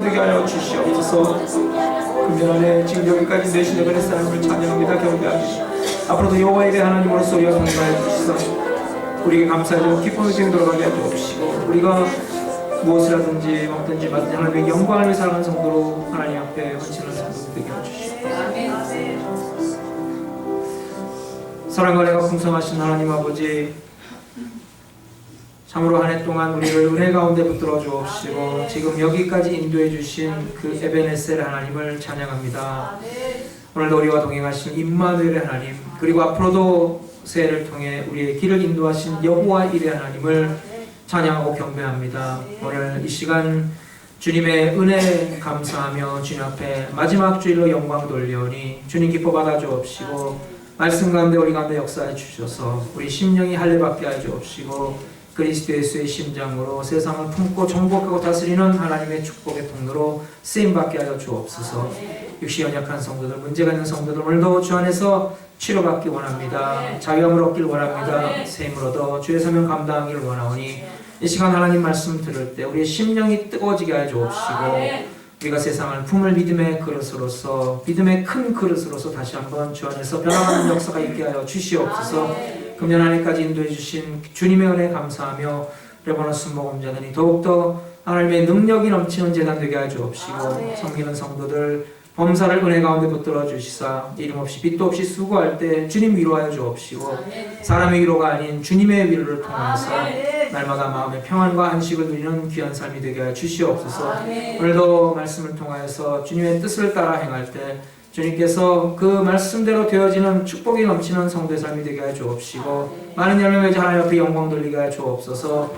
되게 하여 주시옵소서. 금년 안에 지금 여기까지 내신 여간의 하나님을 찬양합니다. 경배합니다. 앞으로도 여호와의 하나님으로서 우리가 동행하여 주시사 우리에게 감사하고 기쁨을 지금 돌아가게 하여 주옵시고, 우리가 무엇을 하든지 먹든지 마든지 하나님의 영광을 위해 살아가는 성도로 하나님 앞에 헌신하는 성도 되게 하여 주시옵소서. 사랑과 은혜가 풍성하신 하나님 아버지, 참으로 한 해 동안 우리를 은혜 가운데 붙들어 주옵시고 지금 여기까지 인도해 주신 그 에베네셀 하나님을 찬양합니다. 오늘도 우리와 동행하신 임마누엘의 하나님, 그리고 앞으로도 새해를 통해 우리의 길을 인도하신 여호와 일의 하나님을 찬양하고 경배합니다. 오늘 이 시간 주님의 은혜 감사하며 주님 앞에 마지막 주일로 영광 돌려오니 주님 기뻐 받아 주옵시고, 말씀 가운데 우리 가운데 역사해 주셔서 우리 심령이 할례받게 하여 주옵시고, 그리스도 예수의 심장으로 세상을 품고 정복하고 다스리는 하나님의 축복의 통로로 쓰임받게 하여 주옵소서. 육시 연약한 성도들, 문제가 있는 성도들 오늘도 주 안에서 치료받기 원합니다. 자유함을 얻길 원합니다. 셈을 얻어 주의 사명 감당하기를 원하오니 이 시간 하나님 말씀 들을 때 우리의 심령이 뜨거워지게 하여 주옵시고, 우리가 세상을 품을 믿음의 그릇으로서, 믿음의 큰 그릇으로서 다시 한번 주 안에서 변화하는 역사가 있게 하여 주시옵소서. 금년 한 해까지 인도해 주신 주님의 은혜 감사하며 레바논 순복음자들이 더욱더 하나님의 능력이 넘치는 재단 되게 하여 주옵시고, 섬기는 성도들 범사를 은혜 가운데 붙들어 주시사 이름 없이 빛도 없이 수고할 때 주님 위로하여 주옵시고, 사람의 위로가 아닌 주님의 위로를 통해서 날마다 마음의 평안과 안식을 누리는 귀한 삶이 되게 하여 주시옵소서. 오늘도 말씀을 통하여서 주님의 뜻을 따라 행할 때 주님께서 그 말씀대로 되어지는 축복이 넘치는 성도의 삶이 되게 하여 주옵시고, 많은 열매 맺어 하나님 앞에 영광 돌리게 하여 주옵소서.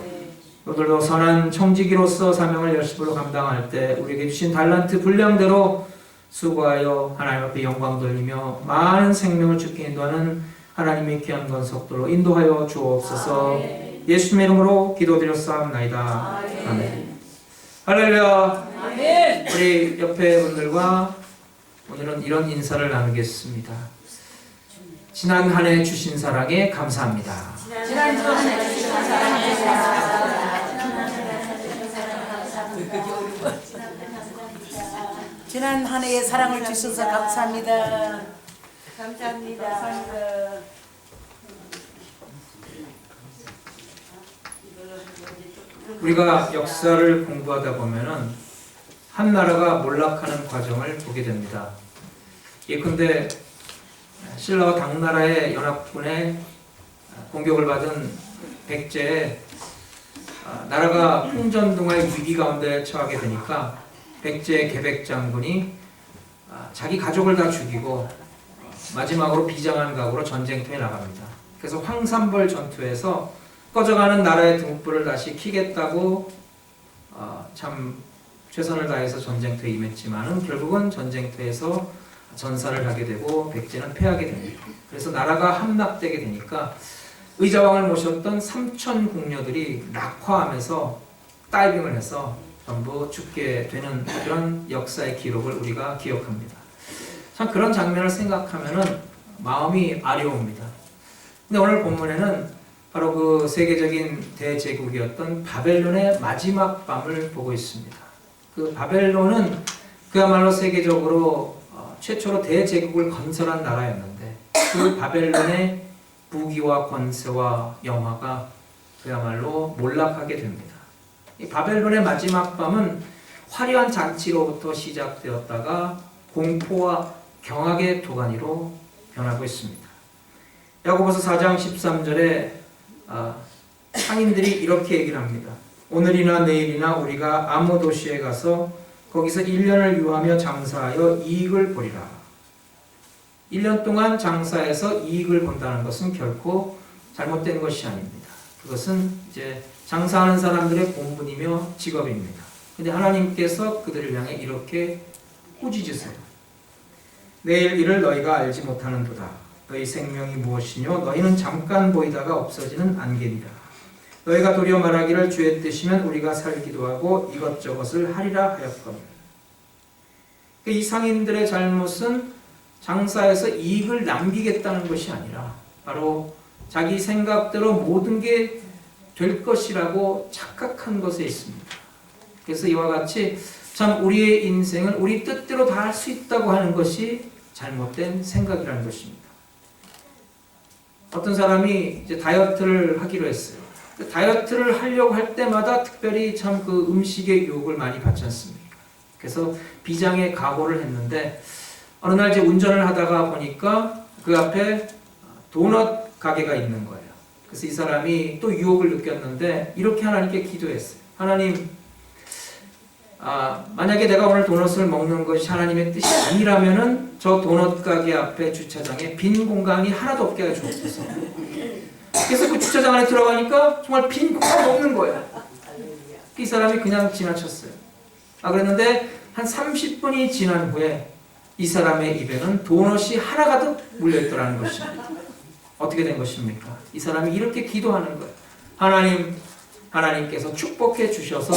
오늘도 선한 청지기로서 사명을 열심으로 감당할 때 우리에게 주신 달란트 분량대로 수고하여 하나님 앞에 영광 돌리며 많은 생명을 주께 인도하는 하나님의 귀한 권속들로 인도하여 주옵소서. 예수님의 이름으로 기도드렸사옵나이다. 아멘. 할렐루야. 우리 옆에 분들과 오늘은 이런 인사를 나누겠습니다. 지난 한 해 주신 사랑에 감사합니다. 지난 한 해 주신 사랑에 감사합니다. 지난 한 해의 사랑을 주셔서 감사합니다. 감사합니다. 우리가 역사를 공부하다 보면은 한 나라가 몰락하는 과정을 보게 됩니다. 예컨대 신라와 당나라의 연합군의 공격을 받은 백제에 나라가 풍전등화의 위기 가운데 처하게 되니까 백제 계백 장군이 자기 가족을 다 죽이고 마지막으로 비장한 각오로 전쟁터에 나갑니다. 그래서 황산벌 전투에서 꺼져가는 나라의 등불을 다시 켜겠다고 참 최선을 다해서 전쟁터에 임했지만은 결국은 전쟁터에서 전사를 하게 되고 백제는 패하게 됩니다. 그래서 나라가 함락되게 되니까 의자왕을 모셨던 3천 궁녀들이 낙화하면서 다이빙을 해서 전부 죽게 되는 그런 역사의 기록을 우리가 기억합니다. 참 그런 장면을 생각하면은 마음이 아려옵니다. 근데 오늘 본문에는 바로 그 세계적인 대제국이었던 바벨론의 마지막 밤을 보고 있습니다. 그 바벨론은 그야말로 세계적으로 최초로 대제국을 건설한 나라였는데 그 바벨론의 부귀와 권세와 영화가 그야말로 몰락하게 됩니다. 이 바벨론의 마지막 밤은 화려한 잔치로부터 시작되었다가 공포와 경악의 도가니로 변하고 있습니다. 야고보서 4장 13절에 상인들이 이렇게 얘기를 합니다. 오늘이나 내일이나 우리가 아무 도시에 가서 거기서 1년을 유하며 장사하여 이익을 보리라. 1년 동안 장사해서 이익을 본다는 것은 결코 잘못된 것이 아닙니다. 그것은 이제 장사하는 사람들의 본분이며 직업입니다. 근데 하나님께서 그들을 향해 이렇게 꾸짖으세요. 내일 일을 너희가 알지 못하는도다. 너희 생명이 무엇이뇨? 너희는 잠깐 보이다가 없어지는 안개니라. 너희가 도리어 말하기를 주의 뜻이면 우리가 살기도 하고 이것저것을 하리라 하였거늘. 이 상인들의 잘못은 장사에서 이익을 남기겠다는 것이 아니라 바로 자기 생각대로 모든 게 될 것이라고 착각한 것에 있습니다. 그래서 이와 같이 참 우리의 인생을 우리 뜻대로 다 할 수 있다고 하는 것이 잘못된 생각이라는 것입니다. 어떤 사람이 이제 다이어트를 하기로 했어요. 다이어트를 하려고 할 때마다 특별히 참 그 음식의 유혹을 많이 받지 않습니까? 그래서 비장의 각오를 했는데 어느 날 이제 운전을 하다가 보니까 그 앞에 도넛 가게가 있는 거예요. 그래서 이 사람이 또 유혹을 느꼈는데 이렇게 하나님께 기도했어요. 하나님, 만약에 내가 오늘 도넛을 먹는 것이 하나님의 뜻이 아니라면은 저 도넛 가게 앞에 주차장에 빈 공간이 하나도 없게 해 주옵소서. 그래서 그 주차장 안에 들어가니까 정말 빈 공간이 없는 거예요. 이 사람이 그냥 지나쳤어요. 그랬는데 한 30분이 지난 후에 이 사람의 입에는 도넛이 하나 가득 물려있더라는 것입니다. 어떻게 된 것입니까? 이 사람이 이렇게 기도하는 거예요. 하나님께서 축복해 주셔서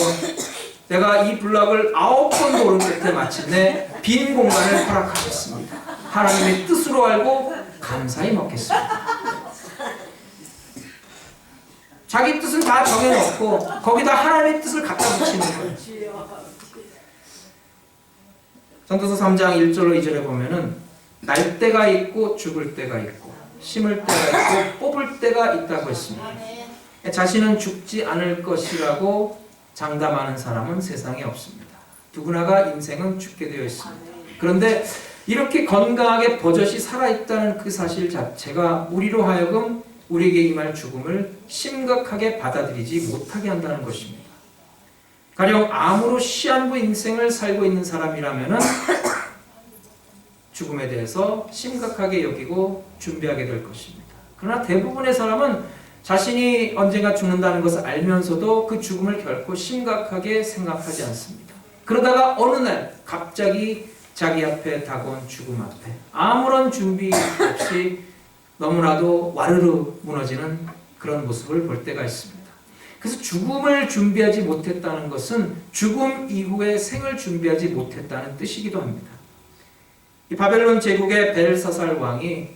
내가 이 블럭을 9번 도른 끝에 마침내 빈 공간을 허락하셨습니다. 하나님의 뜻으로 알고 감사히 먹겠습니다. 자기 뜻은 다 정해놓고 거기다 하나님의 뜻을 갖다 붙이는 거예요. 전도서 3장 1절로 2절에 보면은 날 때가 있고 죽을 때가 있고 심을 때가 있고 뽑을 때가 있다고 했습니다. 자신은 죽지 않을 것이라고 장담하는 사람은 세상에 없습니다. 누구나가 인생은 죽게 되어 있습니다. 그런데 이렇게 건강하게 버젓이 살아있다는 그 사실 자체가 우리로 하여금 우리에게 임할 죽음을 심각하게 받아들이지 못하게 한다는 것입니다. 가령 암으로 시한부 인생을 살고 있는 사람이라면 죽음에 대해서 심각하게 여기고 준비하게 될 것입니다. 그러나 대부분의 사람은 자신이 언젠가 죽는다는 것을 알면서도 그 죽음을 결코 심각하게 생각하지 않습니다. 그러다가 어느 날 갑자기 자기 앞에 다가온 죽음 앞에 아무런 준비 없이 너무나도 와르르 무너지는 그런 모습을 볼 때가 있습니다. 그래서 죽음을 준비하지 못했다는 것은 죽음 이후의 생을 준비하지 못했다는 뜻이기도 합니다. 이 바벨론 제국의 벨사살 왕이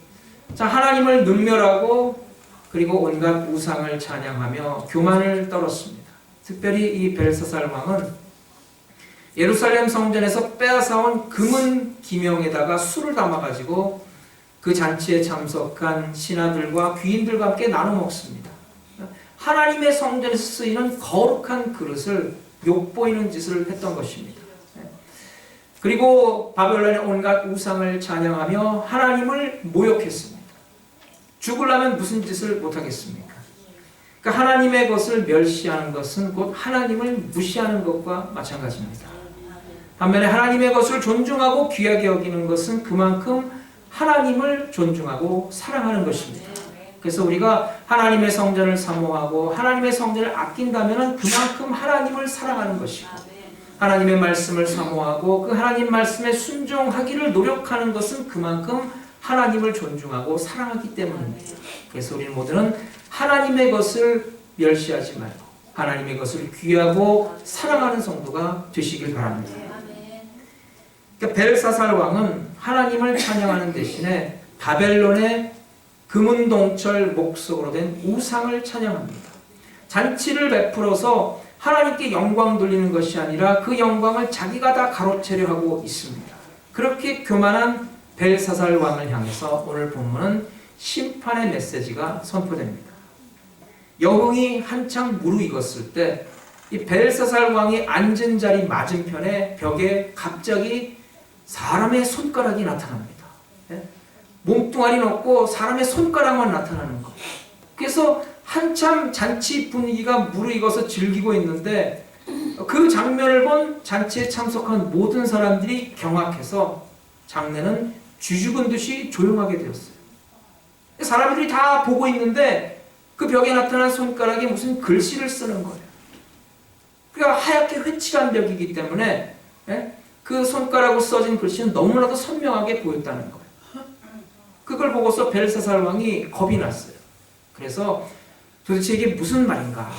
하나님을 능멸하고 그리고 온갖 우상을 찬양하며 교만을 떨었습니다. 특별히 이 벨사살 왕은 예루살렘 성전에서 빼앗아온 금은 기명에다가 술을 담아가지고 그 잔치에 참석한 신하들과 귀인들과 함께 나눠 먹습니다. 하나님의 성전에서 쓰이는 거룩한 그릇을 욕보이는 짓을 했던 것입니다. 그리고 바벨론의 온갖 우상을 찬양하며 하나님을 모욕했습니다. 죽으려면 무슨 짓을 못하겠습니까? 그러니까 하나님의 것을 멸시하는 것은 곧 하나님을 무시하는 것과 마찬가지입니다. 반면에 하나님의 것을 존중하고 귀하게 여기는 것은 그만큼 하나님을 존중하고 사랑하는 것입니다. 그래서 우리가 하나님의 성전을 사모하고 하나님의 성전을 아낀다면 그만큼 하나님을 사랑하는 것이고 하나님의 말씀을 사모하고 그 하나님 말씀에 순종하기를 노력하는 것은 그만큼 하나님을 존중하고 사랑하기 때문입니다. 그래서 우리 모두는 하나님의 것을 멸시하지 말고 하나님의 것을 귀하고 사랑하는 성도가 되시길 바랍니다. 그러니까 벨사살 왕은 하나님을 찬양하는 대신에 바벨론의 금은동철 목석으로 된 우상을 찬양합니다. 잔치를 베풀어서 하나님께 영광 돌리는 것이 아니라 그 영광을 자기가 다 가로채려 하고 있습니다. 그렇게 교만한 벨사살 왕을 향해서 오늘 본문은 심판의 메시지가 선포됩니다. 여흥이 한창 무르익었을 때 이 벨사살 왕이 앉은 자리 맞은편에 벽에 갑자기 사람의 손가락이 나타납니다. 몸뚱아리는 없고 사람의 손가락만 나타나는 것. 그래서 한참 잔치 분위기가 무르익어서 즐기고 있는데 그 장면을 본 잔치에 참석한 모든 사람들이 경악해서 장례는 쥐죽은 듯이 조용하게 되었어요. 사람들이 다 보고 있는데 그 벽에 나타난 손가락이 무슨 글씨를 쓰는 거예요. 그러니까 하얗게 회칠한 벽이기 때문에 그 손가락으로 써진 글씨는 너무나도 선명하게 보였다는 거예요. 그걸 보고서 벨사살 왕이 겁이 났어요. 그래서 도대체 이게 무슨 말인가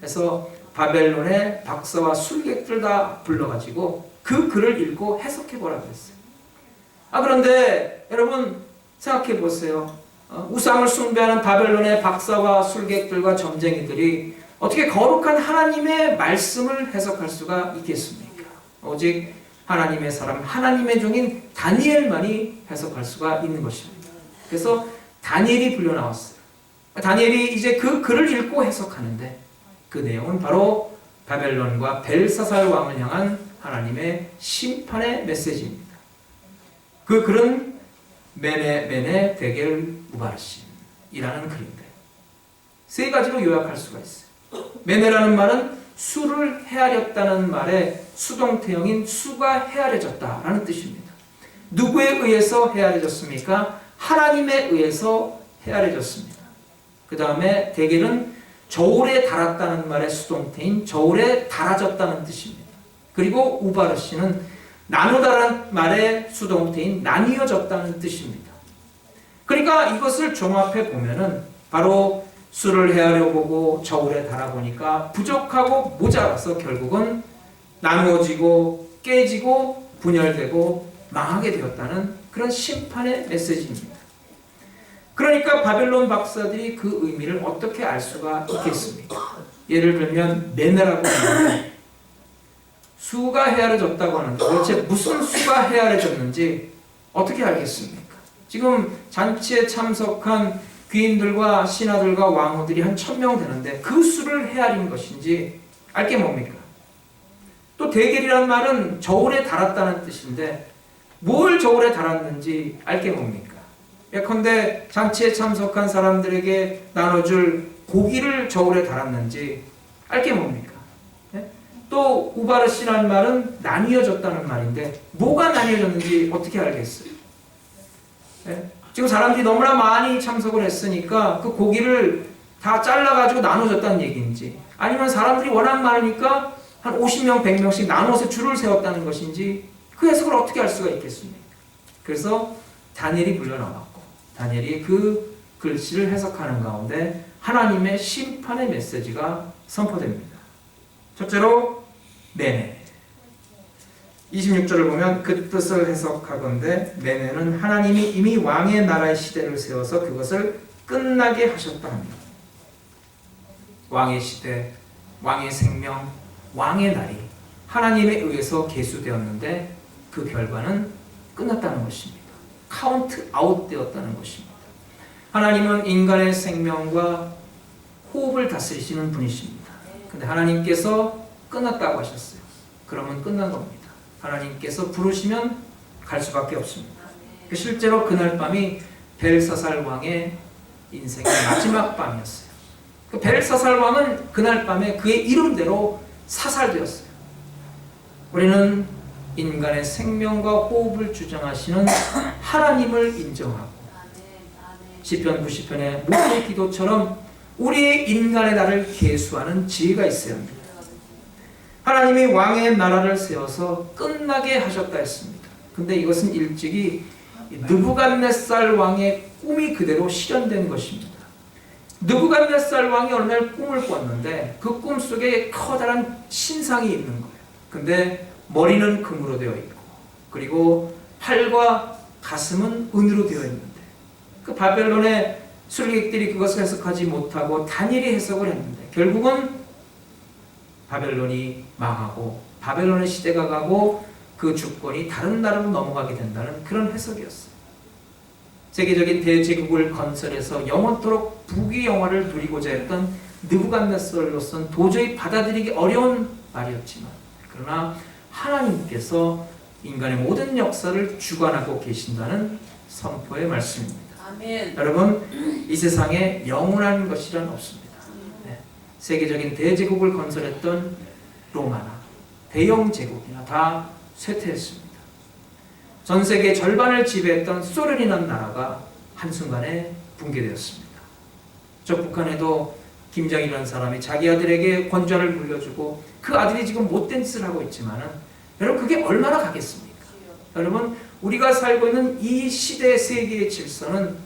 해서 바벨론의 박사와 술객들 다 불러가지고 그 글을 읽고 해석해보라 그랬어요. 그런데 여러분 생각해 보세요. 우상을 숭배하는 바벨론의 박사와 술객들과 점쟁이들이 어떻게 거룩한 하나님의 말씀을 해석할 수가 있겠습니까? 오직 하나님의 사람, 하나님의 종인 다니엘만이 해석할 수가 있는 것입니다. 그래서 다니엘이 불려 나왔어요. 다니엘이 이제 그 글을 읽고 해석하는데 그 내용은 바로 바벨론과 벨사살 왕을 향한 하나님의 심판의 메시지입니다. 그 글은 메네 데겔 우바르신이라는 글인데 세 가지로 요약할 수가 있어요. 메네라는 말은 수를 헤아렸다는 말의 수동태형인 수가 헤아려졌다라는 뜻입니다. 누구에 의해서 헤아려졌습니까? 하나님에 의해서 헤아려졌습니다. 그 다음에 데겔은 저울에 달았다는 말의 수동태인 저울에 달아졌다는 뜻입니다. 그리고 우바르시는 나누다라는 말의 수동태인 나뉘어졌다는 뜻입니다. 그러니까 이것을 종합해 보면은 바로 수를 헤아려 보고 저울에 달아보니까 부족하고 모자라서 결국은 나누어지고 깨지고 분열되고 망하게 되었다는 그런 심판의 메시지입니다. 그러니까 바벨론 박사들이 그 의미를 어떻게 알 수가 있겠습니까? 예를 들면 메네라고 하는데 수가 헤아려졌다고 하는데 도대체 무슨 수가 헤아려졌는지 어떻게 알겠습니까? 지금 잔치에 참석한 귀인들과 신하들과 왕후들이 한 1000명 되는데 그 수를 헤아린 것인지 알게 뭡니까? 또 데겔이라는 말은 저울에 달았다는 뜻인데 뭘 저울에 달았는지 알게 뭡니까? 예컨대 잔치에 참석한 사람들에게 나눠줄 고기를 저울에 달았는지 알게 뭡니까? 예? 또 우바르시라는 말은 나뉘어졌다는 말인데 뭐가 나뉘어졌는지 어떻게 알겠어요? 예? 지금 사람들이 너무나 많이 참석을 했으니까 그 고기를 다 잘라가지고 나눠줬다는 얘기인지 아니면 사람들이 워낙 많으니까 한 50명, 100명씩 나눠서 줄을 세웠다는 것인지 그 해석을 어떻게 할 수가 있겠습니까? 그래서 다니엘이 불려 나왔고 다니엘이 그 글씨를 해석하는 가운데 하나님의 심판의 메시지가 선포됩니다. 첫째로 메네 26절을 보면 그 뜻을 해석하건대 메네는 하나님이 이미 왕의 나라의 시대를 세워서 그것을 끝나게 하셨다 합니다. 왕의 시대, 왕의 생명, 왕의 날이 하나님에 의해서 계수되었는데 그 결과는 끝났다는 것입니다. 카운트 아웃 되었다는 것입니다. 하나님은 인간의 생명과 호흡을 다스리시는 분이십니다. 근데 하나님께서 끝났다고 하셨어요. 그러면 끝난 겁니다. 하나님께서 부르시면 갈 수밖에 없습니다. 실제로 그날 밤이 벨사살 왕의 인생의 마지막 밤이었어요. 그 벨사살 왕은 그날 밤에 그의 이름대로 사살되었어요. 우리는 인간의 생명과 호흡을 주장하시는 하나님을 인정하고 시편 90편의 모세의 기도처럼 우리의 인간의 나를 계수하는 지혜가 있어야 합니다. 하나님이 왕의 나라를 세워서 끝나게 하셨다 했습니다. 근데 이것은 일찍이 느부갓네살 왕의 꿈이 그대로 실현된 것입니다. 느부갓네살 왕이 어느 날 꿈을 꿨는데 그 꿈 속에 커다란 신상이 있는 거예요. 근데 머리는 금으로 되어 있고 그리고 팔과 가슴은 은으로 되어 있는데 그 바벨론의 술객들이 그것을 해석하지 못하고 다니엘이 해석을 했는데 결국은 바벨론이 망하고 바벨론의 시대가 가고 그 주권이 다른 나라로 넘어가게 된다는 그런 해석이었어요. 세계적인 대제국을 건설해서 영원토록 부귀영화를 누리고자 했던 느부갓네살로서는 도저히 받아들이기 어려운 말이었지만 그러나 하나님께서 인간의 모든 역사를 주관하고 계신다는 선포의 말씀입니다. 아멘. 여러분 이 세상에 영원한 것이란 없습니다. 네. 세계적인 대제국을 건설했던 로마나 대영 제국이나 다 쇠퇴했습니다. 전 세계 절반을 지배했던 소련이라는 나라가 한순간에 붕괴되었습니다. 저 북한에도 김정일이라는 사람이 자기 아들에게 권좌를 물려주고 그 아들이 지금 못된 짓을 하고 있지만은 여러분 그게 얼마나 가겠습니까? 여러분 우리가 살고 있는 이 시대 세계의 질서는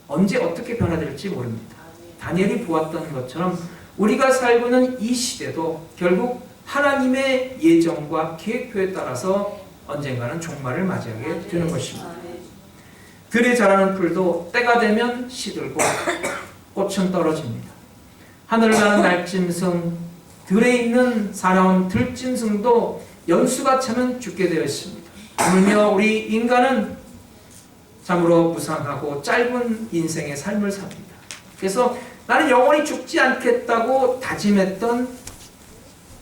언제 어떻게 변화될지 모릅니다. 다니엘이 보았던 것처럼 우리가 살고 있는 이 시대도 결국 하나님의 예정과 계획표에 따라서 언젠가는 종말을 맞이하게 되는 것입니다. 들에 자라는 풀도 때가 되면 시들고 꽃은 떨어집니다. 하늘을 나는 날짐승, 들에 있는 사나운 들짐승도 연수가 차면 죽게 되어 있습니다. 하물며 우리 인간은 참으로 무상하고 짧은 인생의 삶을 삽니다. 그래서 나는 영원히 죽지 않겠다고 다짐했던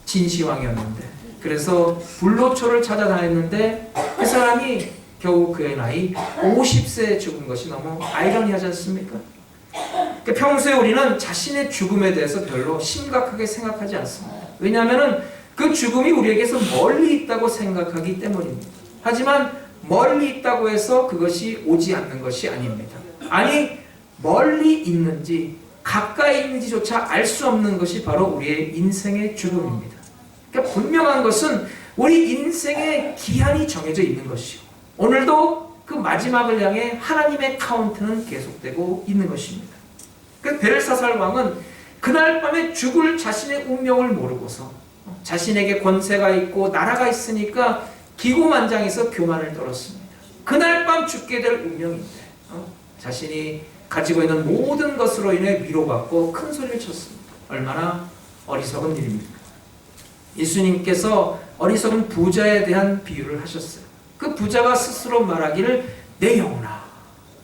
진시황이었는데, 그래서 불로초를 찾아다녔는데 그 사람이 겨우 그의 나이 50세에 죽은 것이 너무 아이러니하지 않습니까? 그러니까 평소에 우리는 자신의 죽음에 대해서 별로 심각하게 생각하지 않습니다. 왜냐하면 그 죽음이 우리에게서 멀리 있다고 생각하기 때문입니다. 하지만 멀리 있다고 해서 그것이 오지 않는 것이 아닙니다. 아니, 멀리 있는지 가까이 있는지조차 알 수 없는 것이 바로 우리의 인생의 죽음입니다. 그러니까 분명한 것은 우리 인생의 기한이 정해져 있는 것이요, 오늘도 그 마지막을 향해 하나님의 카운트는 계속되고 있는 것입니다. 그 벨사살 왕은 그날 밤에 죽을 자신의 운명을 모르고서 자신에게 권세가 있고 나라가 있으니까 기고만장해서 교만을 떨었습니다. 그날 밤 죽게 될 운명인데 자신이 가지고 있는 모든 것으로 인해 위로받고 큰 소리를 쳤습니다. 얼마나 어리석은 일입니까? 예수님께서 어리석은 부자에 대한 비유를 하셨어요. 그 부자가 스스로 말하기를 내 영혼아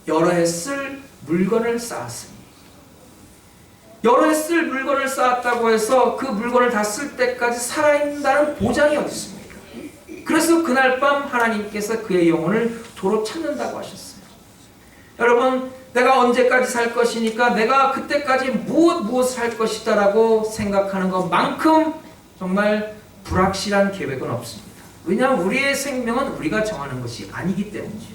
여러 해 쓸 물건을 쌓았으니, 여러 해 쓸 물건을 쌓았다고 해서 그 물건을 다 쓸 때까지 살아있는다는 보장이 어디 있습니까? 그래서 그날 밤 하나님께서 그의 영혼을 도로 찾는다고 하셨어요. 여러분, 내가 언제까지 살 것이니까 내가 그때까지 무엇을 할 것이다 라고 생각하는 것만큼 정말 불확실한 계획은 없습니다. 왜냐하면 우리의 생명은 우리가 정하는 것이 아니기 때문이죠.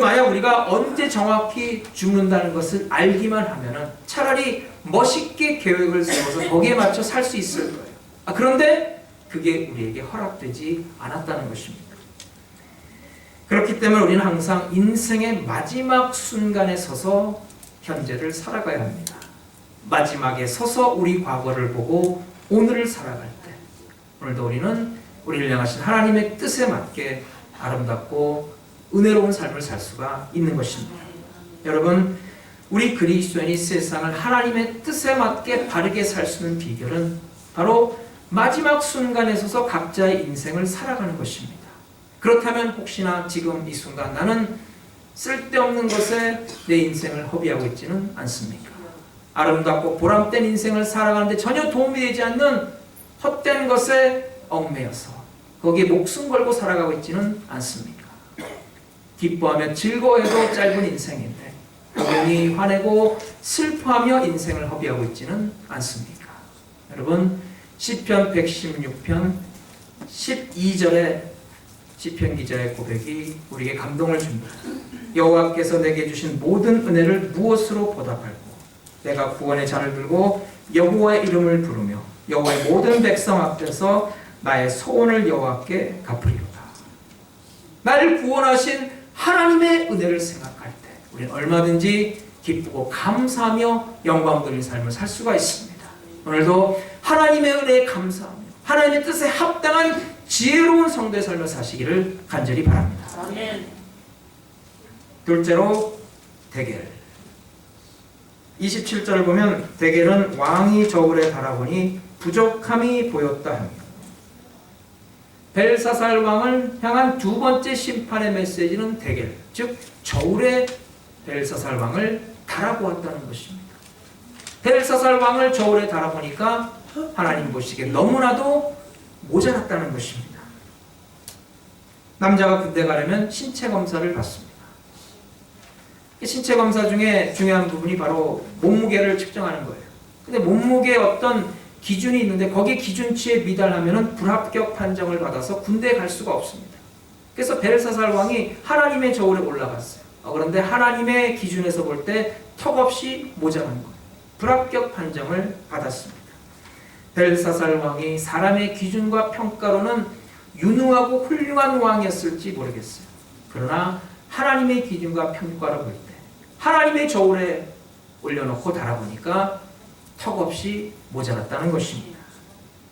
만약 우리가 언제 정확히 죽는다는 것을 알기만 하면 차라리 멋있게 계획을 세워서 거기에 맞춰 살 수 있을 거예요. 그런데 그게 우리에게 허락되지 않았다는 것입니다. 그렇기 때문에 우리는 항상 인생의 마지막 순간에 서서 현재를 살아가야 합니다. 마지막에 서서 우리 과거를 보고 오늘을 살아갈 때, 오늘도 우리는 우리를 향하신 하나님의 뜻에 맞게 아름답고 은혜로운 삶을 살 수가 있는 것입니다. 여러분, 우리 그리스도인이 세상을 하나님의 뜻에 맞게 바르게 살 수 있는 비결은 바로 마지막 순간에 서서 각자의 인생을 살아가는 것입니다. 그렇다면 혹시나 지금 이 순간 나는 쓸데없는 것에 내 인생을 허비하고 있지는 않습니까? 아름답고 보람된 인생을 살아가는데 전혀 도움이 되지 않는 헛된 것에 얽매여서 거기에 목숨 걸고 살아가고 있지는 않습니까? 기뻐하며 즐거워해도 짧은 인생인데 당연히 화내고 슬퍼하며 인생을 허비하고 있지는 않습니까? 여러분, 시편 116편 12절에 시편 기자의 고백이 우리에게 감동을 줍니다. 여호와께서 내게 주신 모든 은혜를 무엇으로 보답할꼬? 내가 구원의 잔을 들고 여호와의 이름을 부르며 여호와의 모든 백성 앞에서 나의 소원을 여호와께 갚으리로다. 나를 구원하신 하나님의 은혜를 생각할 때 우리는 얼마든지 기쁘고 감사하며 영광 돌린 삶을 살 수가 있습니다. 오늘도 하나님의 은혜에 감사하며 하나님의 뜻에 합당한 지혜로운 성도의 삶을 사시기를 간절히 바랍니다. 아멘. 둘째로 대겔. 27절을 보면 대겔은 왕이 저울에 달아보니 부족함이 보였다 합니다. 벨사살 왕을 향한 두 번째 심판의 메시지는 대겔, 즉 저울에 벨사살 왕을 달아보았다는 것입니다. 벨사살 왕을 저울에 달아보니까 하나님 보시기에 너무나도 모자랐다는 것입니다. 남자가 군대 가려면 신체 검사를 받습니다. 신체 검사 중에 중요한 부분이 바로 몸무게를 측정하는 거예요. 근데 몸무게에 어떤 기준이 있는데 거기 기준치에 미달하면 불합격 판정을 받아서 군대에 갈 수가 없습니다. 그래서 벨사살 왕이 하나님의 저울에 올라갔어요. 그런데 하나님의 기준에서 볼 때 턱없이 모자란 거예요. 불합격 판정을 받았습니다. 벨사살 왕이 사람의 기준과 평가로는 유능하고 훌륭한 왕이었을지 모르겠어요. 그러나 하나님의 기준과 평가로 볼 때 하나님의 저울에 올려놓고 달아보니까 턱없이 모자랐다는 것입니다.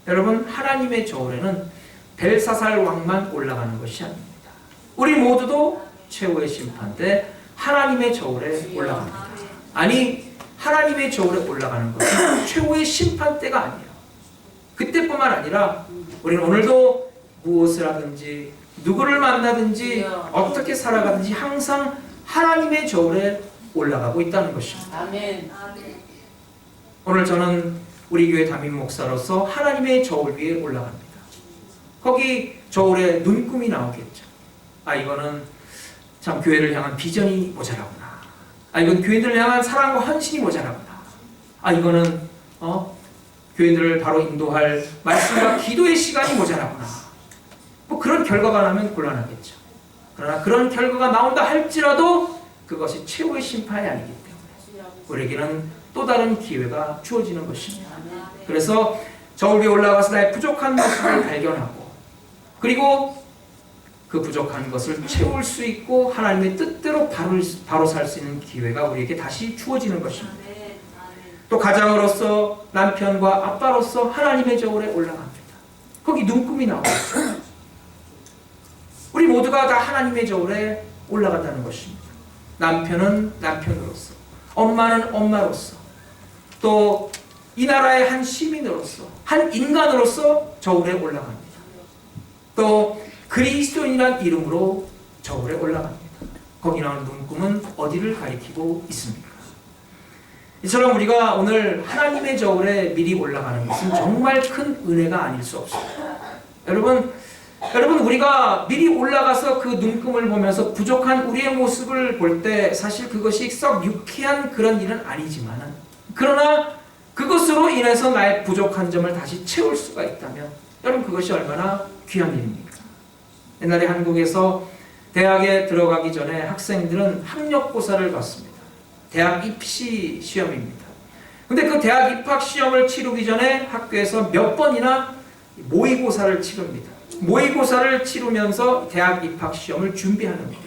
여러분, 하나님의 저울에는 벨사살 왕만 올라가는 것이 아닙니다. 우리 모두도 최후의 심판 때 하나님의 저울에 올라갑니다. 아니, 하나님의 저울에 올라가는 것은 최후의 심판 때가 아니에요. 그때뿐만 아니라 우리는 오늘도 무엇을 하든지 누구를 만나든지 어떻게 살아가든지 항상 하나님의 저울에 올라가고 있다는 것입니다. 아멘. 오늘 저는 우리 교회 담임 목사로서 하나님의 저울 위에 올라갑니다. 거기 저울에 눈금이 나오겠죠. 아, 이거는 참 교회를 향한 비전이 모자라구나. 아, 이건 교회들을 향한 사랑과 헌신이 모자라구나. 아, 이거는 교회들을 바로 인도할 말씀과 기도의 시간이 모자라구나. 뭐 그런 결과가 나면 곤란하겠죠. 그러나 그런 결과가 나온다 할지라도 그것이 최후의 심판이 아니기 때문에 우리에게는 또 다른 기회가 주어지는 것입니다. 그래서 저울 위에 올라가서 나의 부족한 모습을 발견하고 그리고 그 부족한 것을 채울 수 있고 하나님의 뜻대로 바로 살 수 있는 기회가 우리에게 다시 주어지는 것입니다. 또 가장으로서 남편과 아빠로서 하나님의 저울에 올라갑니다. 거기 눈금이 나오죠. 우리 모두가 다 하나님의 저울에 올라간다는 것입니다. 남편은 남편으로서, 엄마는 엄마로서, 또 이 나라의 한 시민으로서, 한 인간으로서 저울에 올라갑니다. 또 그리스도인이란 이름으로 저울에 올라갑니다. 거기 나오는 눈금은 어디를 가리키고 있습니까? 이처럼 우리가 오늘 하나님의 저울에 미리 올라가는 것은 정말 큰 은혜가 아닐 수 없습니다. 여러분 우리가 미리 올라가서 그 눈금을 보면서 부족한 우리의 모습을 볼 때 사실 그것이 썩 유쾌한 그런 일은 아니지만 그러나 그것으로 인해서 나의 부족한 점을 다시 채울 수가 있다면 여러분 그것이 얼마나 귀한 일입니까? 옛날에 한국에서 대학에 들어가기 전에 학생들은 학력고사를 받습니다. 대학 입시 시험입니다. 근데 그 대학 입학 시험을 치르기 전에 학교에서 몇 번이나 모의고사를 치릅니다. 모의고사를 치르면서 대학 입학 시험을 준비하는 거예요.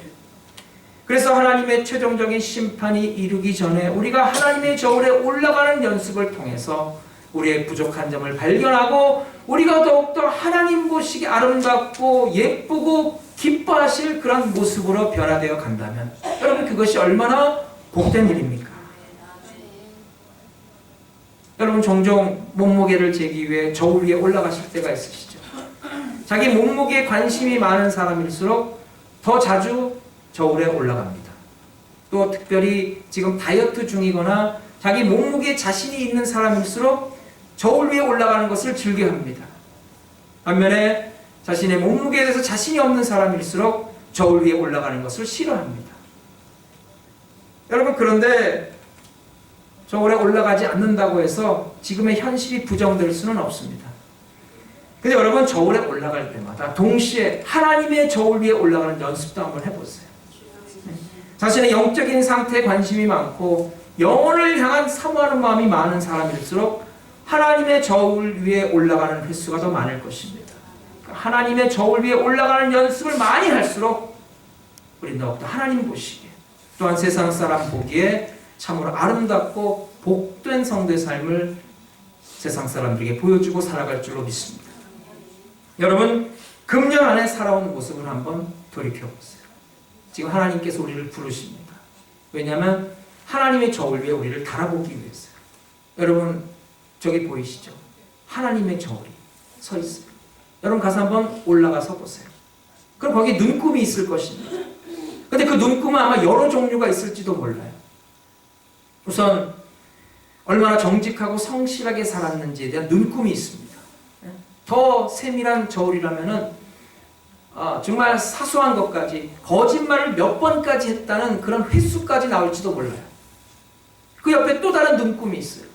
그래서 하나님의 최종적인 심판이 이르기 전에 우리가 하나님의 저울에 올라가는 연습을 통해서 우리의 부족한 점을 발견하고 우리가 더욱더 하나님 보시기 아름답고 예쁘고 기뻐하실 그런 모습으로 변화되어 간다면 여러분 그것이 얼마나 복된 일입니까? 여러분 종종 몸무게를 재기 위해 저울 위에 올라가실 때가 있으시죠? 자기 몸무게에 관심이 많은 사람일수록 더 자주 저울에 올라갑니다. 또 특별히 지금 다이어트 중이거나 자기 몸무게에 자신이 있는 사람일수록 저울 위에 올라가는 것을 즐겨합니다. 반면에 자신의 몸무게에 대해서 자신이 없는 사람일수록 저울 위에 올라가는 것을 싫어합니다. 여러분 그런데 저울에 올라가지 않는다고 해서 지금의 현실이 부정될 수는 없습니다. 근데 여러분 저울에 올라갈 때마다 동시에 하나님의 저울 위에 올라가는 연습도 한번 해보세요. 자신의 영적인 상태에 관심이 많고 영혼을 향한 사모하는 마음이 많은 사람일수록 하나님의 저울 위에 올라가는 횟수가 더 많을 것입니다. 하나님의 저울 위에 올라가는 연습을 많이 할수록 우리는 더욱더 하나님 보시기에 또한 세상 사람 보기에 참으로 아름답고 복된 성도의 삶을 세상 사람들에게 보여주고 살아갈 줄로 믿습니다. 여러분 금년 안에 살아온 모습을 한번 돌이켜보세요. 지금 하나님께서 우리를 부르십니다. 왜냐하면 하나님의 저울 위에 우리를 달아보기 위해서요. 여러분 저기 보이시죠? 하나님의 저울이 서 있어요. 여러분 가서 한번 올라가서 보세요. 그럼 거기 눈금이 있을 것입니다. 근데 그 눈금은 아마 여러 종류가 있을지도 몰라요. 우선 얼마나 정직하고 성실하게 살았는지에 대한 눈금이 있습니다. 더 세밀한 저울이라면은 정말 사소한 것까지 거짓말을 몇 번까지 했다는 그런 횟수까지 나올지도 몰라요. 그 옆에 또 다른 눈금이 있어요.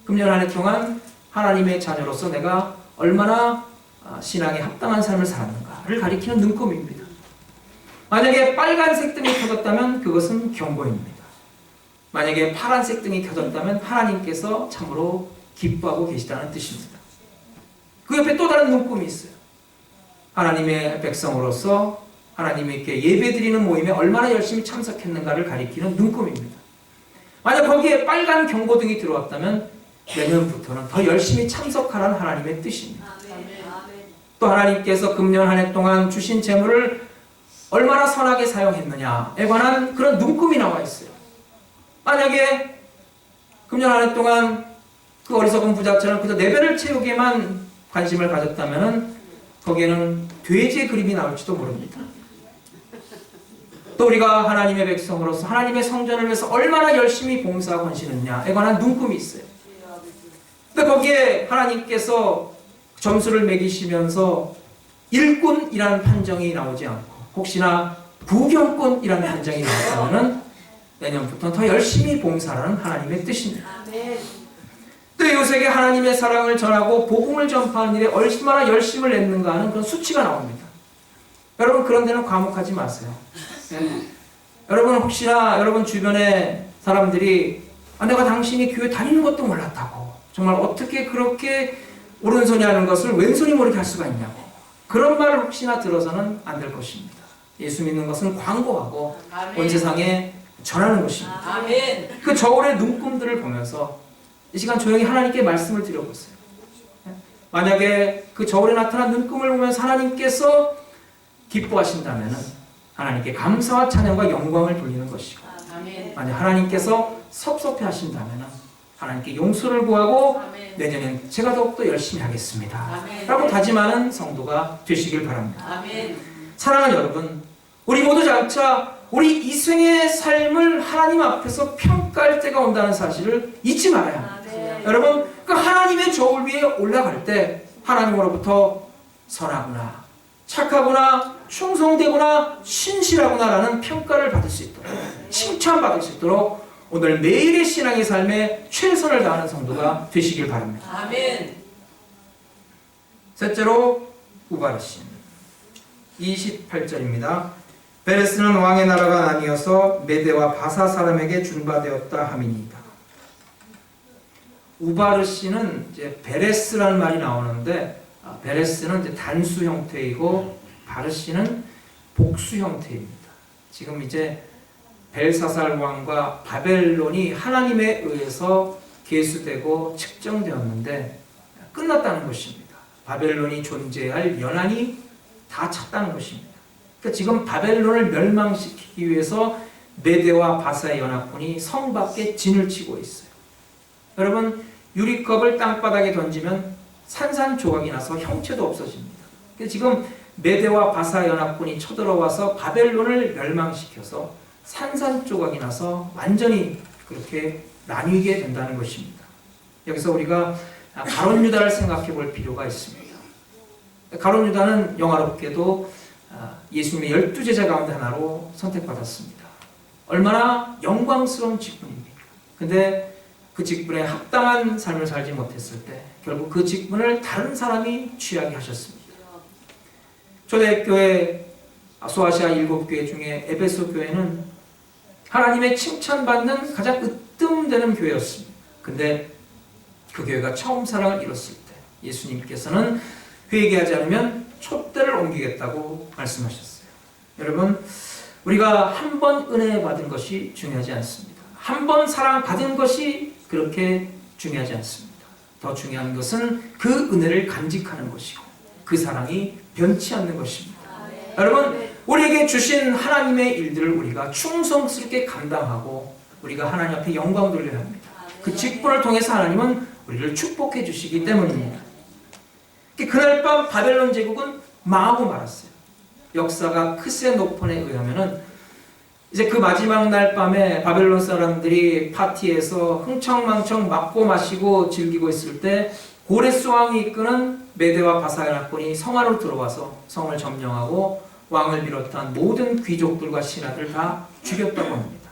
금년 한 해 동안 하나님의 자녀로서 내가 얼마나 신앙에 합당한 삶을 살았는가를 가리키는 눈금입니다. 만약에 빨간색 등이 켜졌다면 그것은 경고입니다. 만약에 파란색 등이 켜졌다면 하나님께서 참으로 기뻐하고 계시다는 뜻입니다. 그 옆에 또 다른 눈금이 있어요. 하나님의 백성으로서 하나님께 예배드리는 모임에 얼마나 열심히 참석했는가를 가리키는 눈금입니다. 만약 거기에 빨간 경고등이 들어왔다면 내년부터는 더 열심히 참석하라는 하나님의 뜻입니다. 또 하나님께서 금년 한 해 동안 주신 재물을 얼마나 선하게 사용했느냐에 관한 그런 눈금이 나와 있어요. 만약에 금년 한 해 동안 그 어리석은 부자처럼 그저 내 배를 채우기에만 관심을 가졌다면 거기에는 돼지의 그림이 나올지도 모릅니다. 또 우리가 하나님의 백성으로서 하나님의 성전을 위해서 얼마나 열심히 봉사하고 헌신했냐에 관한 눈금이 있어요. 근데 거기에 하나님께서 점수를 매기시면서 일꾼이라는 판정이 나오지 않고 혹시나 부경꾼이라는 판정이 나왔다면 내년부터는 더 열심히 봉사하는 하나님의 뜻입니다. 또 요셉에게 하나님의 사랑을 전하고 복음을 전파하는 일에 얼마나 열심을 냈는가 하는 그런 수치가 나옵니다. 여러분 그런 데는 과묵하지 마세요. 여러분 혹시나 여러분 주변에 사람들이 내가 당신이 교회 다니는 것도 몰랐다고 정말 어떻게 그렇게 오른손이 하는 것을 왼손이 모르게 할 수가 있냐고 그런 말을 혹시나 들어서는 안 될 것입니다. 예수 믿는 것은 광고하고 온 세상에 전하는 것입니다. 아멘. 그 저울의 눈금들을 보면서 이 시간 조용히 하나님께 말씀을 드려보세요. 만약에 그 저울에 나타난 눈금을 보면서 하나님께서 기뻐하신다면 하나님께 감사와 찬양과 영광을 돌리는 것이고 만약 하나님께서 섭섭해 하신다면 하나님께 용서를 구하고 내년엔 제가 더욱더 열심히 하겠습니다 라고 다짐하는 성도가 되시길 바랍니다. 사랑하는 여러분, 우리 모두 장차 우리 이생의 삶을 하나님 앞에서 평가할 때가 온다는 사실을 잊지 말아야 합니다. 여러분 그 하나님의 저울 위에 올라갈 때 하나님으로부터 선하구나 착하구나 충성되구나 신실하구나 라는 평가를 받을 수 있도록 칭찬받을 수 있도록 오늘 매일의 신앙의 삶에 최선을 다하는 성도가 되시길 바랍니다. 아멘. 셋째로 우바르신 28절입니다. 베레스는 왕의 나라가 나뉘어서 메대와 바사 사람에게 준바되었다 함이니이다. 우바르신은 이제 베레스라는 말이 나오는데 베레스는 이제 단수 형태이고 바르신은 복수 형태입니다. 지금 이제 벨사살 왕과 바벨론이 하나님에 의해서 계수되고 측정되었는데 끝났다는 것입니다. 바벨론이 존재할 연한이 다 찼다는 것입니다. 그러니까 지금 바벨론을 멸망시키기 위해서 메대와 바사의 연합군이 성 밖에 진을 치고 있어요. 여러분 유리컵을 땅바닥에 던지면 산산조각이 나서 형체도 없어집니다. 그래서 지금 메대와 바사 연합군이 쳐들어와서 바벨론을 멸망시켜서 산산조각이 나서 완전히 그렇게 나뉘게 된다는 것입니다. 여기서 우리가 가룟 유다를 생각해 볼 필요가 있습니다. 가룟 유다는 영화롭게도 예수님의 12제자 가운데 하나로 선택받았습니다. 얼마나 영광스러운 직분입니까? 근데 그 직분에 합당한 삶을 살지 못했을 때 결국 그 직분을 다른 사람이 취하게 하셨습니다. 초대교회 소아시아 7교회 중에 에베소 교회는 하나님의 칭찬받는 가장 으뜸되는 교회였습니다. 근데 그 교회가 처음 사랑을 잃었을 때 예수님께서는 회개하지 않으면 촛대를 옮기겠다고 말씀하셨어요. 여러분 우리가 한 번 은혜 받은 것이 중요하지 않습니다. 한 번 사랑받은 것이 그렇게 중요하지 않습니다. 더 중요한 것은 그 은혜를 간직하는 것이고 그 사랑이 변치 않는 것입니다. 여러분 우리에게 주신 하나님의 일들을 우리가 충성스럽게 감당하고 우리가 하나님 앞에 영광 돌려야 합니다. 그 직분을 통해서 하나님은 우리를 축복해 주시기 때문입니다. 그날 밤 바벨론 제국은 망하고 말았어요. 역사가 크세노폰에 의하면은 이제 그 마지막 날 밤에 바벨론 사람들이 파티에서 흥청망청 먹고 마시고 즐기고 있을 때 고레스 왕이 이끄는 메대와 바사 연합군이 성 안으로 들어와서 성을 점령하고 왕을 비롯한 모든 귀족들과 신하들 다 죽였다고 합니다.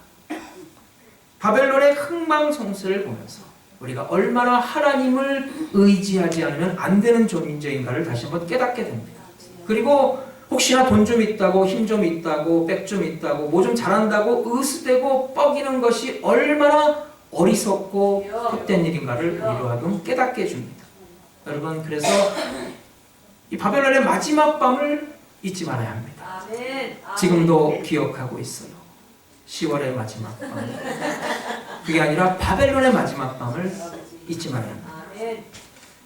바벨론의 흥망성쇠를 보면서 우리가 얼마나 하나님을 의지하지 않으면 안 되는 존재인가를 다시 한번 깨닫게 됩니다. 그리고 혹시나 돈 좀 있다고 힘 좀 있다고 백 좀 있다고 뭐 좀 잘한다고 으스대고 뻐기는 것이 얼마나 어리석고 헛된 일인가를 우리로 하여금 깨닫게 해줍니다. 여러분 그래서 이 바벨론의 마지막 밤을 잊지 말아야 합니다. 지금도 기억하고 있어요. 10월의 마지막 밤. 그게 아니라 바벨론의 마지막 밤을 잊지 말아야 합니다.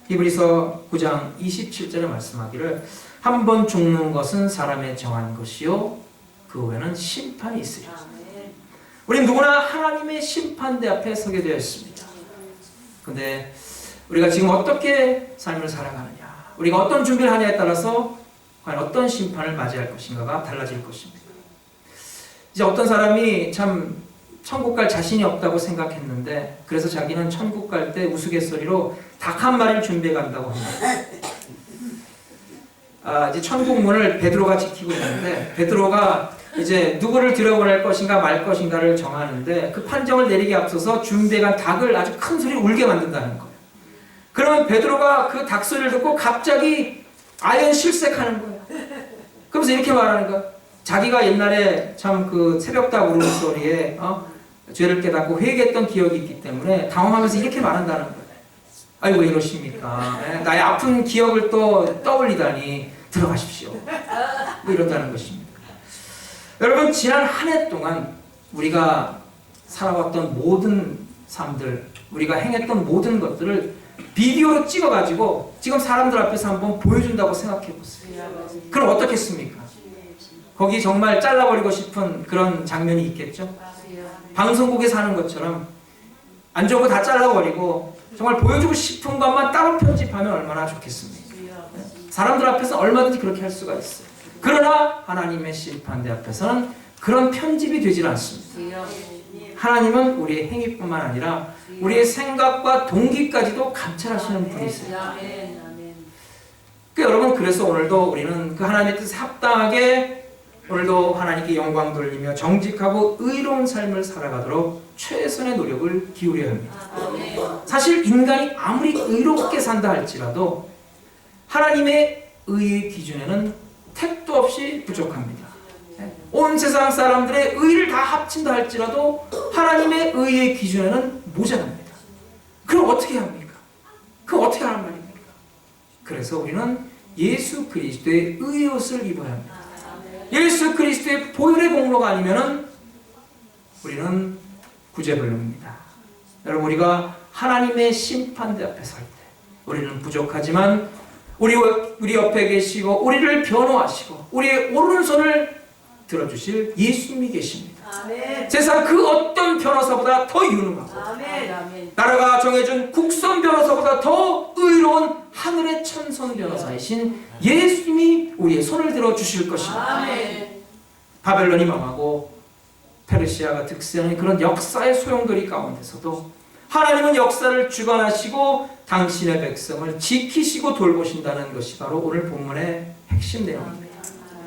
히브리서 9장 27절에 말씀하기를 한 번 죽는 것은 사람의 정한 것이요 그 후에는 심판이 있으리라. 우리 누구나 하나님의 심판대 앞에 서게 되어 있습니다. 근데 우리가 지금 어떻게 삶을 살아가느냐 우리가 어떤 준비를 하냐에 따라서 과연 어떤 심판을 맞이할 것인가가 달라질 것입니다. 이제 어떤 사람이 참 천국 갈 자신이 없다고 생각했는데 그래서 자기는 천국 갈 때 우스갯소리로 닭 한 마리를 준비해 간다고 합니다. 이제 천국 문을 베드로가 지키고 있는데 베드로가 이제 누구를 들여보낼 것인가 말 것인가를 정하는데 그 판정을 내리기 앞서서 준비해간 닭을 아주 큰 소리로 울게 만든다는 거예요. 그러면 베드로가 그 닭 소리를 듣고 갑자기 아연 실색하는 거예요. 그러면서 이렇게 말하는 거예요. 자기가 옛날에 참 그 새벽닭 울음소리에 죄를 깨닫고 회개했던 기억이 있기 때문에 당황하면서 이렇게 말한다는 거예요. 아이고 왜 이러십니까? 나의 아픈 기억을 또 떠올리다니 들어가십시오. 뭐 이런다는 것입니다. 여러분 지난 한 해 동안 우리가 살아왔던 모든 삶들, 우리가 행했던 모든 것들을 비디오로 찍어가지고 지금 사람들 앞에서 한번 보여준다고 생각해보세요. 그럼 어떻겠습니까? 거기 정말 잘라버리고 싶은 그런 장면이 있겠죠? 방송국에서 하는 것처럼 안 좋은 거 다 잘라버리고 정말 보여주고 싶은 것만 따로 편집하면 얼마나 좋겠습니까? 사람들 앞에서 얼마든지 그렇게 할 수가 있어요. 그러나 하나님의 심판대 앞에서는 그런 편집이 되질 않습니다. 하나님은 우리의 행위뿐만 아니라 우리의 생각과 동기까지도 감찰하시는 분이세요. 여러분 그래서 오늘도 우리는 그 하나님의 뜻에 합당하게 오늘도 하나님께 영광 돌리며 정직하고 의로운 삶을 살아가도록 최선의 노력을 기울여야 합니다. 사실 인간이 아무리 의롭게 산다 할지라도 하나님의 의의 기준에는 택도 없이 부족합니다. 온 세상 사람들의 의를 다 합친다 할지라도 하나님의 의의 기준에는 모자랍니다. 그럼 어떻게 합니까? 그럼 어떻게 하란 말입니까? 그래서 우리는 예수 그리스도의 의의 옷을 입어야 합니다. 예수 그리스도의 보혈의 공로가 아니면은 우리는 구제불능입니다. 여러분 우리가 하나님의 심판대 앞에 설 때 우리는 부족하지만 우리 옆에 계시고 우리를 변호하시고 우리의 오른손을 들어주실 예수님이 계십니다. 아멘. 세상 그 어떤 변호사보다 더 유능하고 아멘. 나라가 정해준 국선 변호사보다 더 의로운 하늘의 천선 변호사이신 예수님이 우리의 손을 들어주실 것입니다. 아멘. 바벨론이 망하고 페르시아가 득세하는 그런 역사의 소용돌이 가운데서도 하나님은 역사를 주관하시고 당신의 백성을 지키시고 돌보신다는 것이 바로 오늘 본문의 핵심 내용입니다.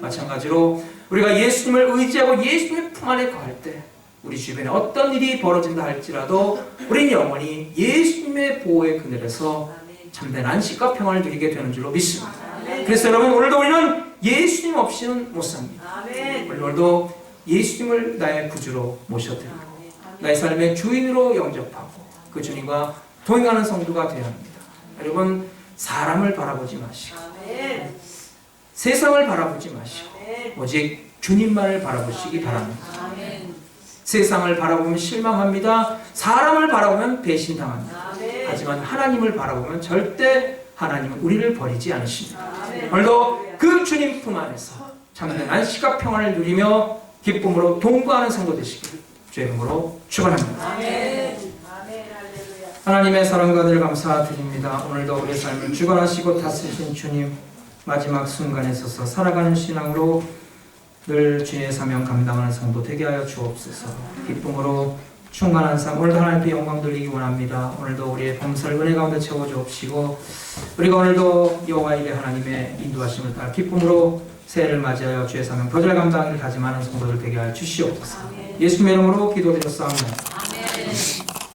마찬가지로 우리가 예수님을 의지하고 예수님의 품 안에 거할 때 우리 주변에 어떤 일이 벌어진다 할지라도 우리는 영원히 예수님의 보호의 그늘에서 참된 안식과 평안을 누리게 되는 줄로 믿습니다. 그래서 여러분 오늘도 우리는 예수님 없이는 못 삽니다. 오늘도 예수님을 나의 구주로 모셔드리고 나의 삶의 주인으로 영접하고 그 주님과 동행하는 성도가 되어야 합니다. 여러분 사람을 바라보지 마시고 세상을 바라보지 마시고 오직 주님만을 바라보시기 바랍니다. 세상을 바라보면 실망합니다. 사람을 바라보면 배신당합니다. 하지만 하나님을 바라보면 절대 하나님은 우리를 버리지 않으십니다. 오늘도 그 주님 품 안에서 참된 안식과 평안을 누리며 기쁨으로 동거하는 성도 되시기를 주의 이름으로 축원합니다. 하나님의 사랑과 늘 감사드립니다. 오늘도 우리의 삶을 주관하시고 다스리신 주님 마지막 순간에 서서 살아가는 신앙으로 늘 주의 사명 감당하는 성도 되게 하여 주옵소서. 기쁨으로 충만한 삶 오늘도 하나님께 영광 돌리기 원합니다. 오늘도 우리의 범사를 은혜 가운데 채워 주옵시고 우리가 오늘도 여호와의 하나님의 인도하심을 따라 기쁨으로 새해를 맞이하여 주의 사명 더 잘 감당하기를 다짐하는 성도들 되게 하여 주시옵소서. 예수님의 이름으로 기도드렸사옵나다. 아멘.